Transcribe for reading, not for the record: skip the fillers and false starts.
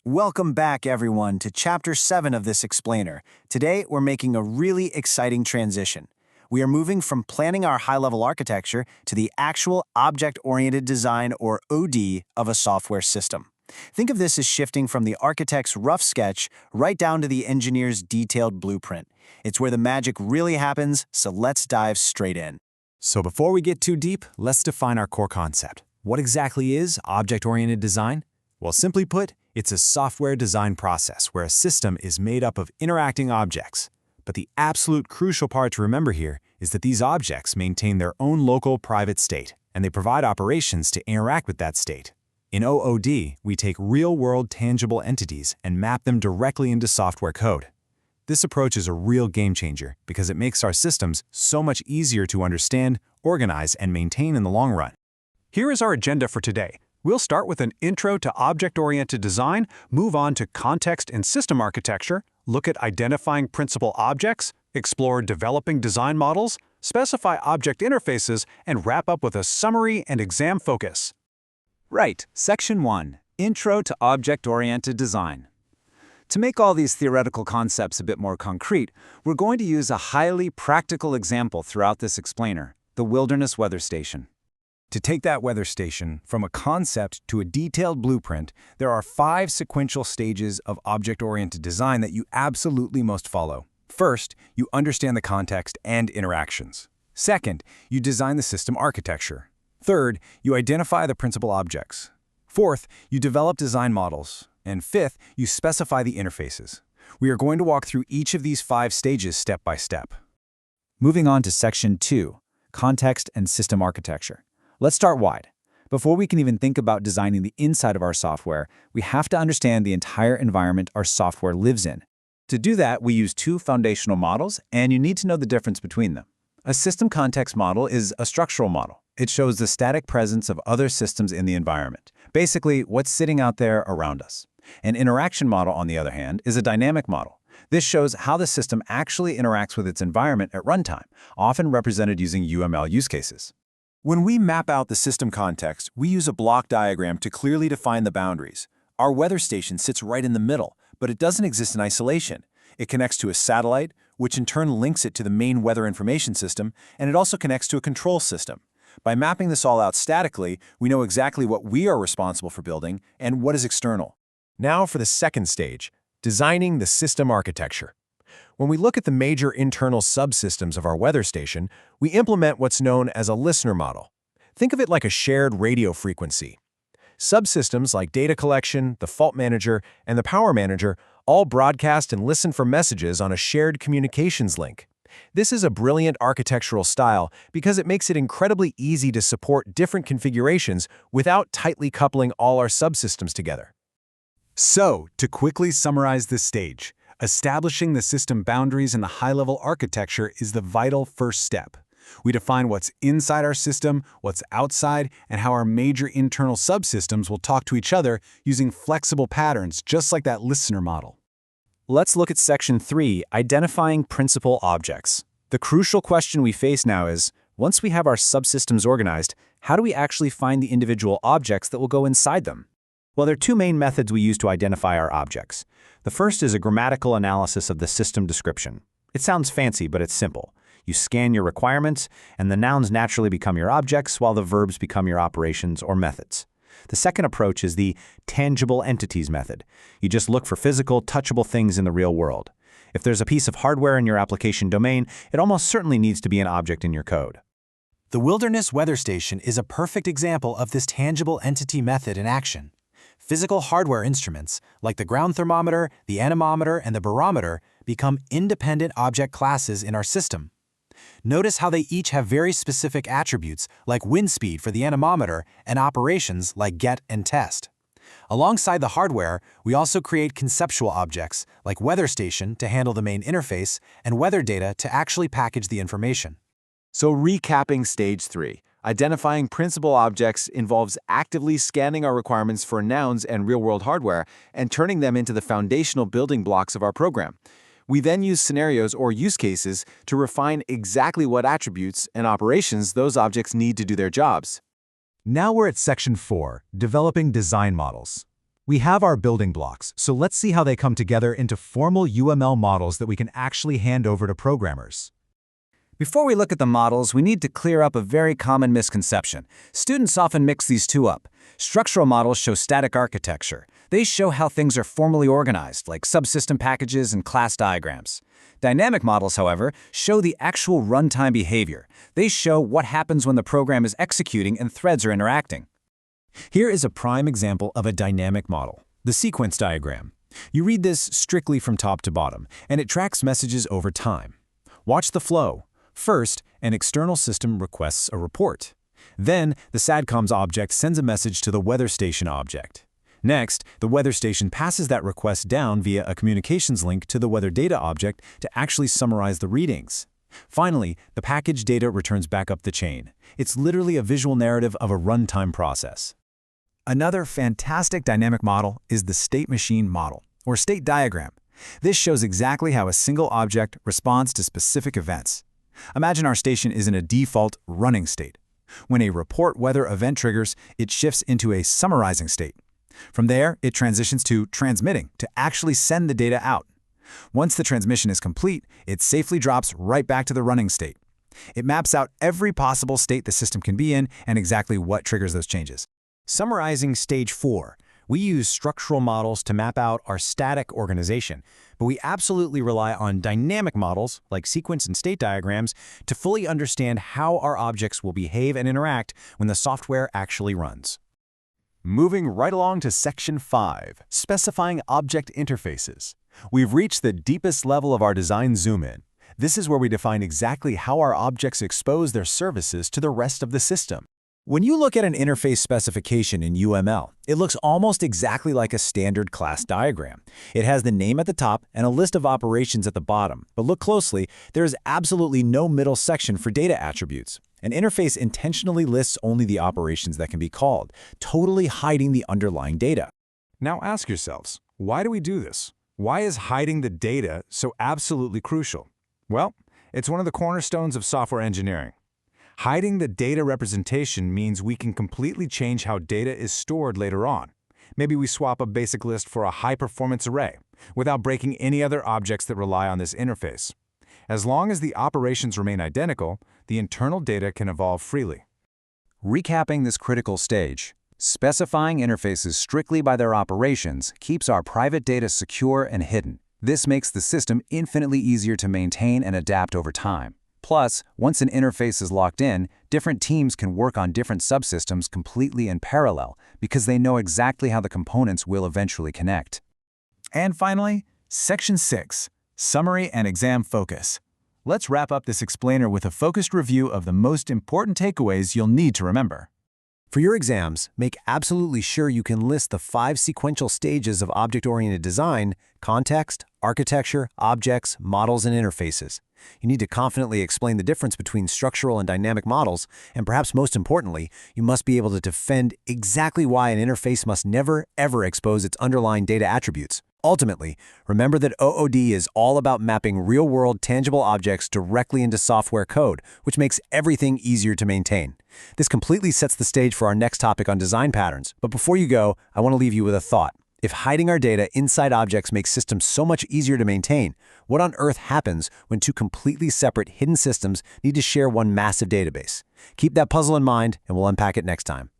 Welcome back, everyone, to Chapter 7 of this explainer. Today, we're making a really exciting transition. We are moving from planning our high-level architecture to the actual object-oriented design, or OD, of a software system. Think of this as shifting from the architect's rough sketch right down to the engineer's detailed blueprint. It's where the magic really happens, so let's dive straight in. So before we get too deep, let's define our core concept. What exactly is object-oriented design? Well, simply put, it's a software design process where a system is made up of interacting objects. But the absolute crucial part to remember here is that these objects maintain their own local private state, and they provide operations to interact with that state. In OOD, we take real-world tangible entities and map them directly into software code. This approach is a real game changer because it makes our systems so much easier to understand, organize, and maintain in the long run. Here is our agenda for today. We'll start with an intro to object-oriented design, move on to context and system architecture, look at identifying principal objects, explore developing design models, specify object interfaces, and wrap up with a summary and exam focus. Right, Section 1, Intro to Object-Oriented Design. To make all these theoretical concepts a bit more concrete, we're going to use a highly practical example throughout this explainer, the Wilderness Weather Station. To take that weather station from a concept to a detailed blueprint, there are 5 sequential stages of object-oriented design that you absolutely must follow. First, you understand the context and interactions. Second, you design the system architecture. Third, you identify the principal objects. Fourth, you develop design models. And fifth, you specify the interfaces. We are going to walk through each of these 5 stages step by step. Moving on to Section 2, Context and System Architecture. Let's start wide. Before we can even think about designing the inside of our software, we have to understand the entire environment our software lives in. To do that, we use 2 foundational models, and you need to know the difference between them. A system context model is a structural model. It shows the static presence of other systems in the environment, basically what's sitting out there around us. An interaction model, on the other hand, is a dynamic model. This shows how the system actually interacts with its environment at runtime, often represented using UML use cases. When we map out the system context, we use a block diagram to clearly define the boundaries. Our weather station sits right in the middle, but it doesn't exist in isolation. It connects to a satellite, which in turn links it to the main weather information system, and it also connects to a control system. By mapping this all out statically, we know exactly what we are responsible for building and what is external. Now for the second stage, designing the system architecture. When we look at the major internal subsystems of our weather station, we implement what's known as a listener model. Think of it like a shared radio frequency. Subsystems like data collection, the fault manager, and the power manager all broadcast and listen for messages on a shared communications link. This is a brilliant architectural style because it makes it incredibly easy to support different configurations without tightly coupling all our subsystems together. So, to quickly summarize this stage, establishing the system boundaries in the high-level architecture is the vital first step. We define what's inside our system, what's outside, and how our major internal subsystems will talk to each other using flexible patterns just like that listener model. Let's look at Section 3, Identifying Principal Objects. The crucial question we face now is, once we have our subsystems organized, how do we actually find the individual objects that will go inside them? Well, there are 2 main methods we use to identify our objects. The first is a grammatical analysis of the system description. It sounds fancy, but it's simple. You scan your requirements, and the nouns naturally become your objects, while the verbs become your operations or methods. The second approach is the tangible entities method. You just look for physical, touchable things in the real world. If there's a piece of hardware in your application domain, it almost certainly needs to be an object in your code. The Wilderness Weather Station is a perfect example of this tangible entity method in action. Physical hardware instruments, like the ground thermometer, the anemometer, and the barometer, become independent object classes in our system. Notice how they each have very specific attributes, like wind speed for the anemometer and operations like get and test. Alongside the hardware, we also create conceptual objects, like weather station to handle the main interface and weather data to actually package the information. So recapping Stage 3. Identifying principal objects involves actively scanning our requirements for nouns and real-world hardware and turning them into the foundational building blocks of our program. We then use scenarios or use cases to refine exactly what attributes and operations those objects need to do their jobs. Now we're at Section 4, Developing Design Models. We have our building blocks, so let's see how they come together into formal UML models that we can actually hand over to programmers. Before we look at the models, we need to clear up a very common misconception. Students often mix these two up. Structural models show static architecture. They show how things are formally organized, like subsystem packages and class diagrams. Dynamic models, however, show the actual runtime behavior. They show what happens when the program is executing and threads are interacting. Here is a prime example of a dynamic model, the sequence diagram. You read this strictly from top to bottom, and it tracks messages over time. Watch the flow. First, an external system requests a report. Then, the SADCOMS object sends a message to the weather station object. Next, the weather station passes that request down via a communications link to the weather data object to actually summarize the readings. Finally, the package data returns back up the chain. It's literally a visual narrative of a runtime process. Another fantastic dynamic model is the state machine model, or state diagram. This shows exactly how a single object responds to specific events. Imagine our station is in a default running state. When a report weather event triggers, it shifts into a summarizing state. From there, it transitions to transmitting to actually send the data out. Once the transmission is complete, it safely drops right back to the running state. It maps out every possible state the system can be in and exactly what triggers those changes. Summarizing stage 4. We use structural models to map out our static organization, but we absolutely rely on dynamic models, like sequence and state diagrams, to fully understand how our objects will behave and interact when the software actually runs. Moving right along to Section 5, specifying object interfaces. We've reached the deepest level of our design zoom-in. This is where we define exactly how our objects expose their services to the rest of the system. When you look at an interface specification in UML, it looks almost exactly like a standard class diagram. It has the name at the top and a list of operations at the bottom, but look closely, there is absolutely no middle section for data attributes. An interface intentionally lists only the operations that can be called, totally hiding the underlying data. Now ask yourselves, why do we do this? Why is hiding the data so absolutely crucial? Well, it's one of the cornerstones of software engineering. Hiding the data representation means we can completely change how data is stored later on. Maybe we swap a basic list for a high-performance array without breaking any other objects that rely on this interface. As long as the operations remain identical, the internal data can evolve freely. Recapping this critical stage, specifying interfaces strictly by their operations keeps our private data secure and hidden. This makes the system infinitely easier to maintain and adapt over time. Plus, once an interface is locked in, different teams can work on different subsystems completely in parallel because they know exactly how the components will eventually connect. And finally, Section 6, Summary and Exam Focus. Let's wrap up this explainer with a focused review of the most important takeaways you'll need to remember. For your exams, make absolutely sure you can list the 5 sequential stages of object-oriented design: context, architecture, objects, models, and interfaces. You need to confidently explain the difference between structural and dynamic models, and perhaps most importantly, you must be able to defend exactly why an interface must never, ever expose its underlying data attributes. Ultimately, remember that OOD is all about mapping real-world tangible objects directly into software code, which makes everything easier to maintain. This completely sets the stage for our next topic on design patterns, but before you go, I want to leave you with a thought. If hiding our data inside objects makes systems so much easier to maintain, what on earth happens when 2 completely separate hidden systems need to share one massive database? Keep that puzzle in mind, and we'll unpack it next time.